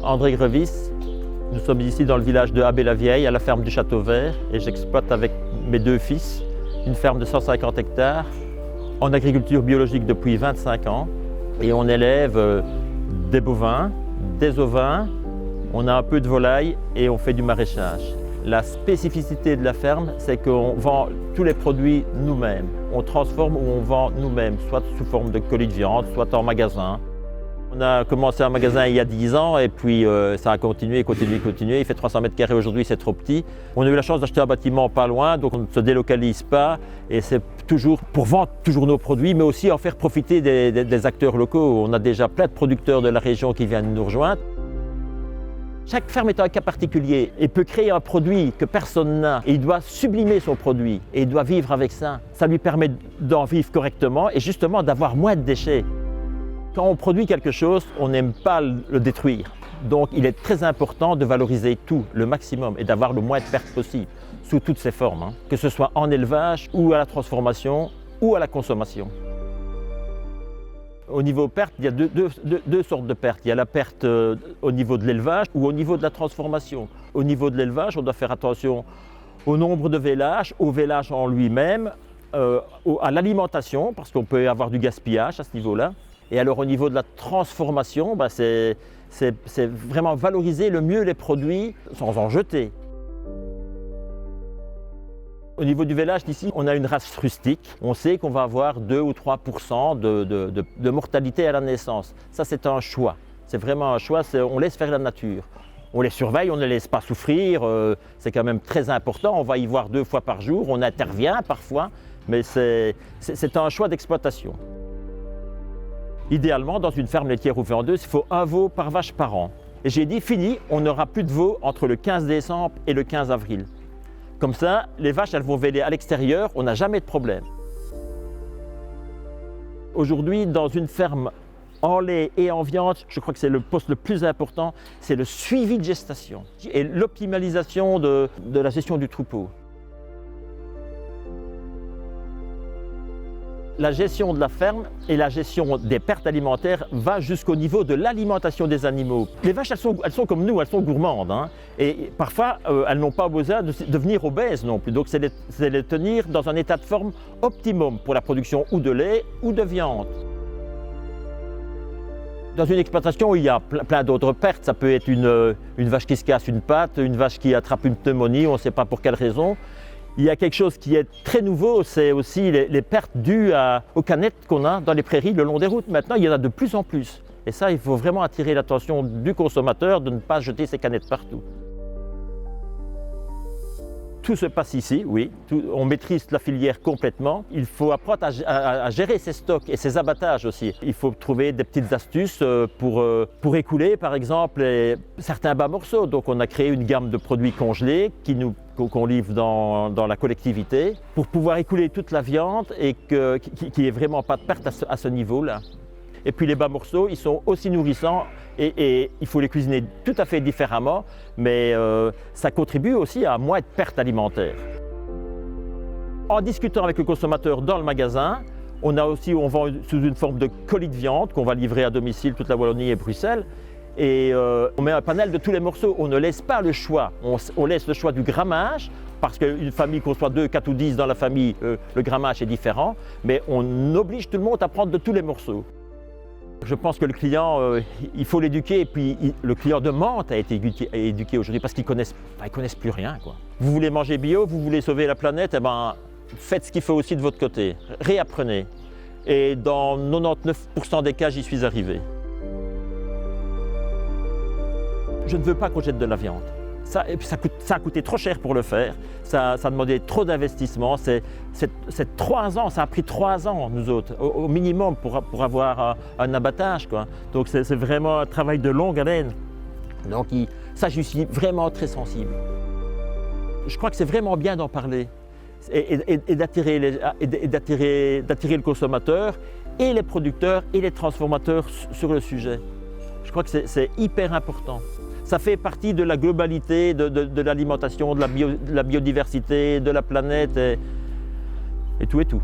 André Grevis. Nous sommes ici dans le village de Abbé-la-Vieille, à la ferme du Château Vert, et j'exploite avec mes 2 fils une ferme de 150 hectares en agriculture biologique depuis 25 ans. Et on élève des bovins, des ovins, on a un peu de volaille et on fait du maraîchage. La spécificité de la ferme, c'est qu'on vend tous les produits nous-mêmes. On transforme ou on vend nous-mêmes, soit sous forme de colis de viande, soit en magasin. On a commencé un magasin il y a 10 ans et puis ça a continué. Il fait 300 mètres carrés aujourd'hui, c'est trop petit. On a eu la chance d'acheter un bâtiment pas loin, donc on ne se délocalise pas. Et c'est toujours pour vendre toujours nos produits, mais aussi en faire profiter des acteurs locaux. On a déjà plein de producteurs de la région qui viennent nous rejoindre. Chaque ferme est un cas particulier et peut créer un produit que personne n'a. Et il doit sublimer son produit et il doit vivre avec ça. Ça lui permet d'en vivre correctement et justement d'avoir moins de déchets. Quand on produit quelque chose, on n'aime pas le détruire. Donc il est très important de valoriser tout, le maximum, et d'avoir le moins de pertes possible, sous toutes ses formes, que ce soit en élevage ou à la transformation ou à la consommation. Au niveau perte, il y a deux sortes de pertes. Il y a la perte au niveau de l'élevage ou au niveau de la transformation. Au niveau de l'élevage, on doit faire attention au nombre de vélages, au vélage en lui-même, à l'alimentation, parce qu'on peut avoir du gaspillage à ce niveau-là. Et alors au niveau de la transformation, c'est vraiment valoriser le mieux les produits sans en jeter. Au niveau du vélage d'ici, on a une race rustique. On sait qu'on va avoir 2 ou 3% de mortalité à la naissance. Ça, c'est un choix. C'est vraiment un choix, on laisse faire la nature. On les surveille, on ne les laisse pas souffrir. C'est quand même très important. On va y voir 2 fois par jour. On intervient parfois, mais c'est un choix d'exploitation. Idéalement, dans une ferme laitière ou vendeuse, il faut 1 veau par vache par an. Et j'ai dit, fini, on n'aura plus de veaux entre le 15 décembre et le 15 avril. Comme ça, les vaches, elles vont véler à l'extérieur, on n'a jamais de problème. Aujourd'hui, dans une ferme en lait et en viande, je crois que c'est le poste le plus important, c'est le suivi de gestation et l'optimalisation de la gestion du troupeau. La gestion de la ferme et la gestion des pertes alimentaires va jusqu'au niveau de l'alimentation des animaux. Les vaches, elles sont comme nous, elles sont gourmandes. Et parfois, elles n'ont pas besoin de devenir obèses non plus. Donc, c'est les tenir dans un état de forme optimum pour la production ou de lait ou de viande. Dans une exploitation, il y a plein d'autres pertes. Ça peut être une vache qui se casse une patte, une vache qui attrape une pneumonie, on ne sait pas pour quelle raison. Il y a quelque chose qui est très nouveau, c'est aussi les pertes dues aux canettes qu'on a dans les prairies le long des routes. Maintenant, il y en a de plus en plus. Et ça, il faut vraiment attirer l'attention du consommateur de ne pas jeter ses canettes partout. Tout se passe ici, oui. On maîtrise la filière complètement. Il faut apprendre à gérer ses stocks et ses abattages aussi. Il faut trouver des petites astuces pour écouler, par exemple, certains bas morceaux. Donc, on a créé une gamme de produits congelés qu'on livre dans la collectivité pour pouvoir écouler toute la viande et qu'il n'y ait vraiment pas de perte à ce niveau-là. Et puis les bas morceaux, ils sont aussi nourrissants et il faut les cuisiner tout à fait différemment, mais ça contribue aussi à moins de pertes alimentaires. En discutant avec le consommateur dans le magasin, on vend sous une forme de colis de viande qu'on va livrer à domicile toute la Wallonie et Bruxelles. Et on met un panel de tous les morceaux, on ne laisse pas le choix, on laisse le choix du grammage, parce qu'une famille, qu'on soit 2, 4 ou 10 dans la famille, le grammage est différent, mais on oblige tout le monde à prendre de tous les morceaux. Je pense que le client, il faut l'éduquer, et puis le client de Mantes a été éduqué aujourd'hui parce qu'ils connaissent plus rien, quoi. Vous voulez manger bio, vous voulez sauver la planète, faites ce qu'il faut aussi de votre côté, réapprenez. Et dans 99% des cas, j'y suis arrivé. Je ne veux pas qu'on jette de la viande. Ça a coûté trop cher pour le faire, ça demandait trop d'investissement. C'est 3 ans, ça a pris 3 ans, nous autres, au minimum, pour avoir un abattage, quoi. Donc c'est vraiment un travail de longue haleine. Donc ça, je suis vraiment très sensible. Je crois que c'est vraiment bien d'en parler et d'attirer le consommateur et les producteurs et les transformateurs sur le sujet. Je crois que c'est hyper important. Ça fait partie de la globalité de l'alimentation, de la biodiversité, de la planète et tout et tout.